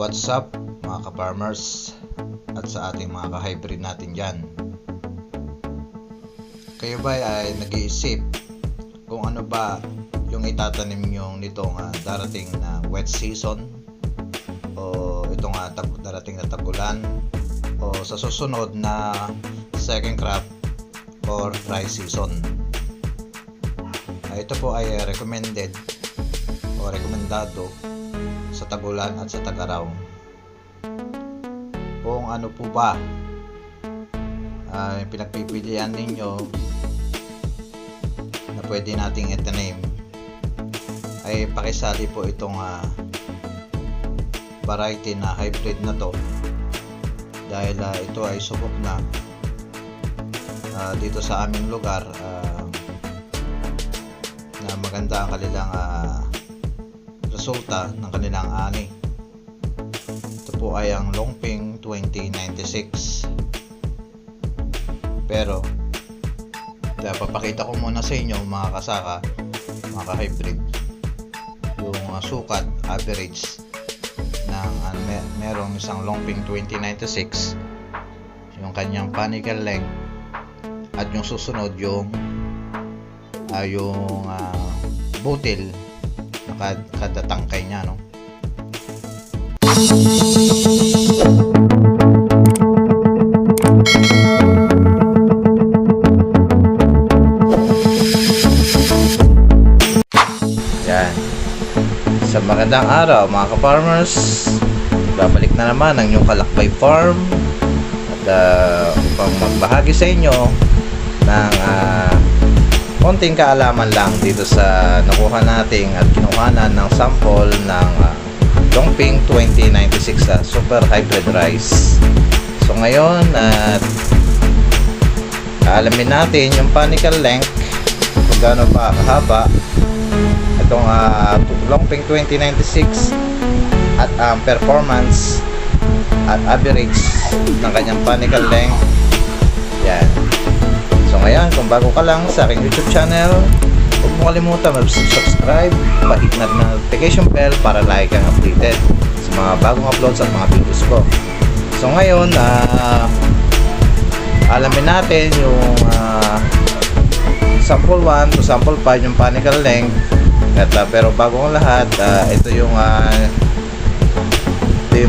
What's up mga ka-farmers at sa ating mga ka-hybrid natin dyan? Kayo ba ay nag-iisip kung ano ba yung itatanim nyo nitong darating na wet season o itong darating na tagulan o sa susunod na second crop or dry season? Ito po ay recommended o rekomendado sa tagulan at sa tag-araw. Kung ano po ba pinagpipilian ninyo na pwede nating itanim, ay pakisali po itong variety na hybrid na to, dahil ito ay subok na dito sa aming lugar na maganda ang kanilang resulta ng kanilang ani. Ito po ay ang Longping 2096. Pero papakita ko muna sa inyo mga kasaka, mga ka-hybrid, yung sukat average ng merong isang Longping 2096, yung kanyang panicle length, at yung susunod yung butil na kada tangkay niya, no? Yan. Sa magandang araw mga ka-farmers, babalik na naman ang inyong Kalakbay Farm at upang magbahagi sa inyo ng konting kaalaman lang dito sa nakuha nating at kinuhanan ng sample ng Longping 2096 Super Hybrid Rice. So ngayon alamin natin yung panicle length, kung gaano pa kahaba itong Longping 2096 at performance at average ng kanyang panicle length. Yan. So ngayon, kung bago ka lang sa aking YouTube channel, huwag mo kalimutan mag-subscribe, pahit na rin ang notification bell para lagi kang updated sa mga bagong uploads at mga videos ko. So ngayon, alamin natin yung sample 1 to sample 5 yung panicle length. Pero bago ang lahat, ito yung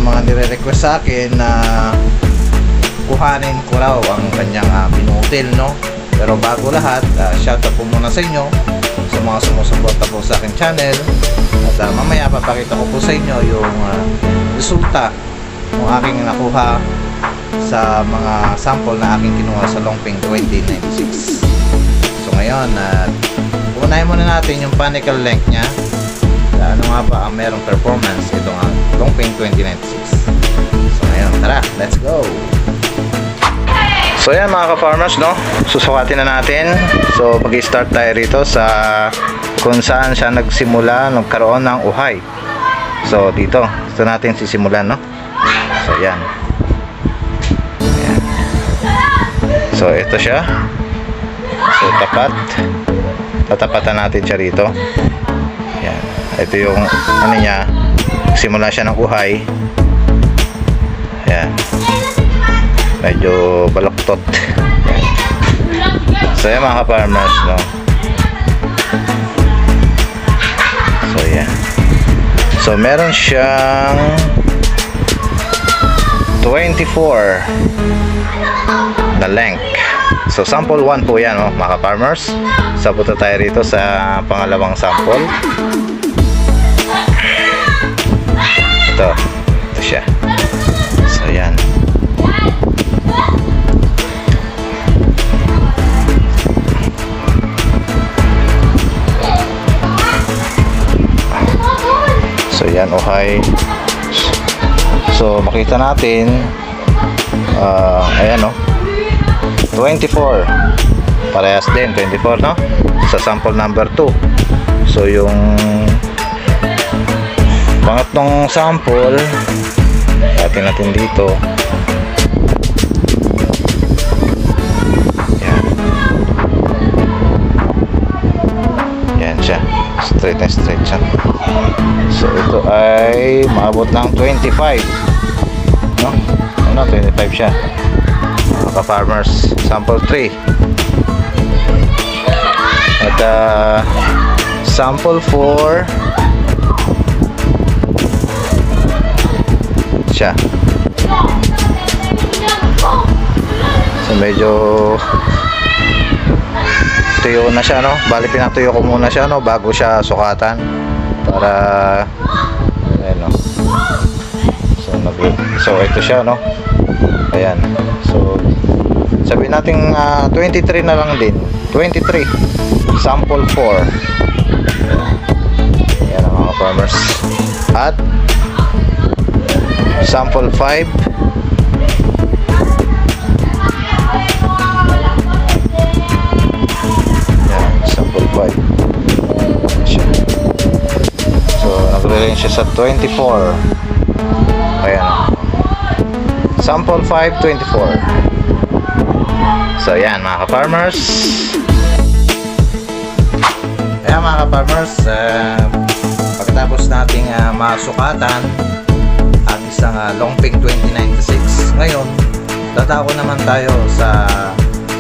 mga nire-request sa akin na kuhanin ko raw ang kanyang binutil, no? Pero bago lahat, shoutout po muna sa inyo sa mga sumusuporta po sa aking channel, at mamaya papakita ko po sa inyo yung resulta ng aking nakuha sa mga sample na aking kinuha sa Longping 2096. So ngayon, unahin muna natin yung panicle length nya. Ano nga ba ang merong performance itong Longping 2096. So ngayon, tara, let's go! So yan mga ka-farmers, no? Susukatin na natin. So mag-start tayo rito sa kung saan siya nagsimula, nagkaroon ng uhay. So dito natin sisimulan, no? So yan. Ayan. So ito siya. So tatapatan natin siya rito. Yan. Ito yung ano niya, simula siya ng uhay. Ayan. Medyo balaktot. So yan mga ka-farmers, no? So yan. So meron siyang 24 na length. So sample 1 po yan, no, mga ka-farmers. So punta tayo rito sa pangalawang sample. Ito siya. So yan. So yan, okay. So makita natin ayan, no, 24, parehas din 24, no, sa sample number 2. So yung pangatlong sample natin dito. Yan siya, straight na straight siya. So ito ay maabot ng 25, no? Ano, 25 siya mga ka-farmers. Sample 3. At sample 4 siya. So medyo tuyo na siya, no? Bali pinatuyo ko muna siya, no, bago siya sukatan para ayan, no? So ito siya, no? Ayan. So sabihin natin 23 na lang din. 23 sample 4. Ayan ang mga farmers. At sample 5. Sample 5. So nagre-range siya sa 24. Ayan. Sample 5, 24. So yan mga ka-farmers. Ayan mga ka-farmers, pagkatapos nating masukatan ang isang Longping 2096, ngayon dadako naman tayo sa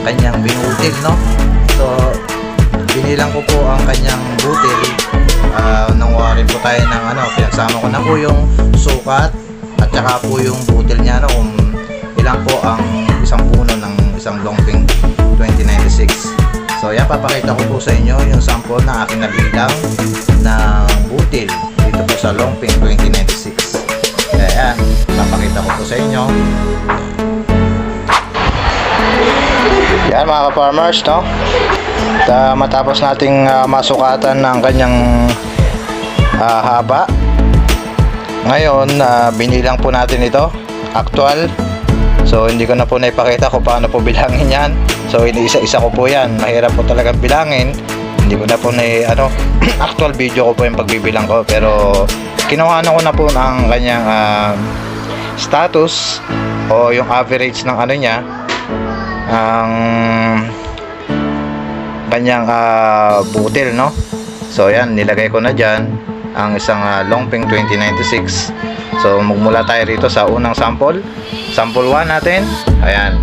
kanyang binutil, no? So binilang ko po ang kanyang butil. Nanguha rin po tayo ng pinagsama ko na po yung sukat at saka po yung butil niya, no, kung ilang po ang isang puno ng isang Longping 2096. So yan, papakita ko po sa inyo yung sample na aking nabilang ng butil dito po sa Longping 2096. Kaya yan, papakita ko po sa inyo. Yan mga ka-farmers, no? At matapos nating masukatan ng kanyang haba, ngayon binilang po natin ito actual. So hindi ko na po naipakita kung paano po bilangin yan. So isa-isa ko po yan, mahirap po talaga bilangin. Hindi ko na po actual video ko po yung pagbibilang ko, pero kinuha ko na po ang kanyang status o yung average ng niya, ang kanyang butil, no? So yan, nilagay ko na dyan ang isang Longping 2096. So magmula tayo rito sa unang sample 1 natin. Ayan,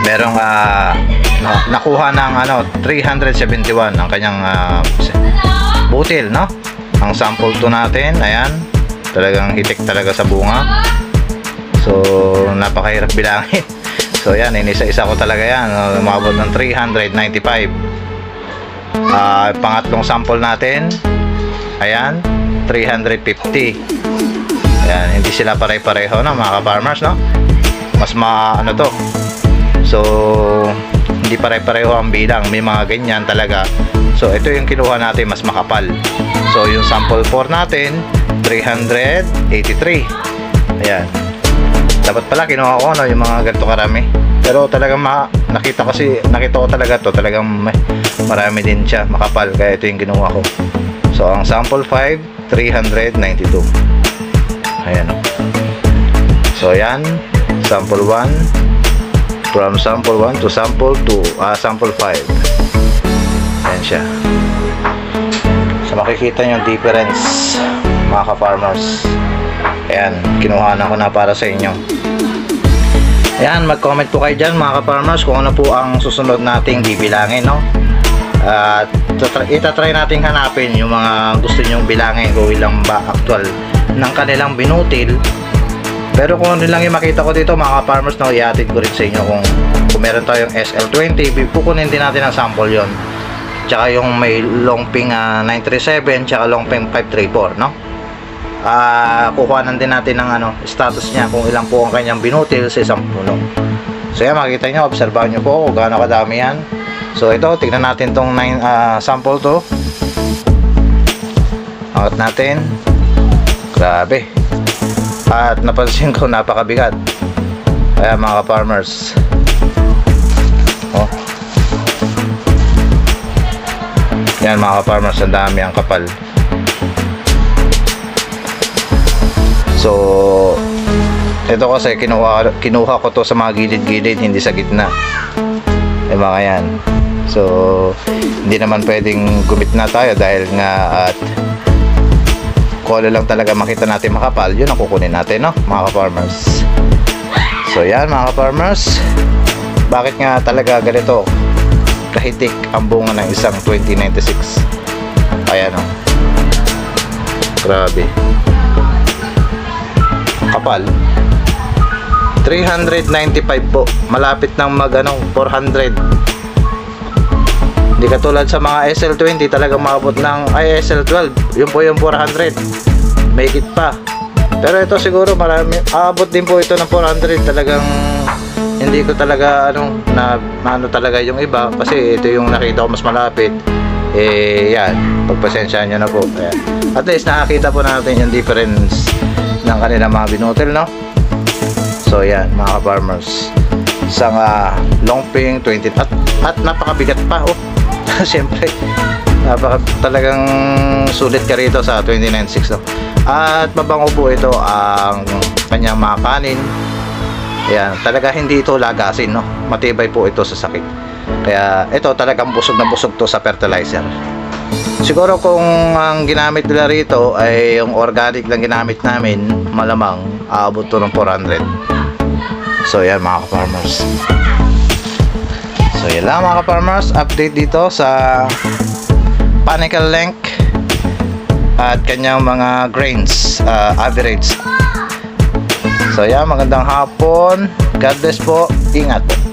merong nakuha ng 371 ang kanyang butil, no? Ang sample 2 natin, ayan, talagang hitik talaga sa bunga. So napakahirap bilangin. So yan, inisa-isa ko talaga yan, umabot ng 395. Pangatlong sample natin, ayan, 350. Ayan, hindi sila pare-pareho, no, mga ka-farmers, no? Mas to. So hindi pare-pareho ang bilang, may mga ganyan talaga. So ito yung kinuha natin, mas makapal. So yung sample 4 natin, 383. Ayan, dapat pala kinuha ko yung mga ganito karami, pero talagang nakita ko talaga to, talagang marami din siya, makapal, kaya ito yung kinuha ko. So ang sample 5, 392. Ayan, o. So yan, sample 1, from sample 1 to sample 2, sample 5. Ayan siya. So makikita nyo yung difference, mga ka-farmers. Ayan, kinuha na ko na para sa inyo. Ayan, mag-comment po kayo dyan, mga ka-farmers, kung ano po ang susunod nating bibilangin, no? At itatry nating hanapin yung mga gusto nyong bilangin kung ilang ba actual ng kanilang binutil. Pero kung ano lang yung makita ko dito, mga ka-farmers, no, i-atid ko rin sa inyo kung meron tayong SL20, pukunin din natin ang sample yon. Tsaka yung may Longping 937, tsaka Longping 534, no? Kukuhanan din natin ng status niya, kung ilang po ang kanyang binutil sa isang puno. So yan, makikita nyo, obserbahan nyo po kung gaano kadami yan. So ito, tignan natin tong sample to. Angat natin. Grabe. At napansin ko, napakabigat. Kaya mga ka-farmers, yan mga ka-farmers, ang dami, ang kapal. So ito kasi kinuha ko to sa mga gilid-gilid, hindi sa gitna. Mga yan. So hindi naman pwedeng gumit na tayo dahil nga at kolo lang talaga makita natin makapal, yun ang kukunin natin, no, mga ka-farmers. So yan mga ka-farmers, bakit nga talaga ganito kahitik ang bunga ng isang 2096? Ayan, no, grabe kapal. 395 po, malapit ng mag 400. Hindi katulad sa mga SL20 talagang maabot ng SL12, yun po yung 400, may higit pa. Pero ito siguro marami, aabot din po ito ng 400. Talagang hindi ko talaga na talaga yung iba, kasi ito yung nakita ko mas malapit. Yan, pagpasensyaan nyo na po. Ayan. At least nakakita po natin yung difference ng kanilang mga binutil, no? So yan mga ka-farmers, isang longping 20 at napakabigat pa, oh. Siyempre talagang sulit ka rito sa 296, no? At mabango po ito ang kanyang mga kanin. Ayan, talaga hindi ito lagasin, no? Matibay po ito sa sakit. Kaya ito talagang busog na busog to sa fertilizer. Siguro kung ang ginamit nila rito ay yung organic lang ginamit namin, malamang aabot to ng 400. So yan mga ka-farmers. So yan lang mga ka-farmers, update dito sa panicle length at kanyang mga grains average. So yan, magandang hapon, God bless po, ingat po.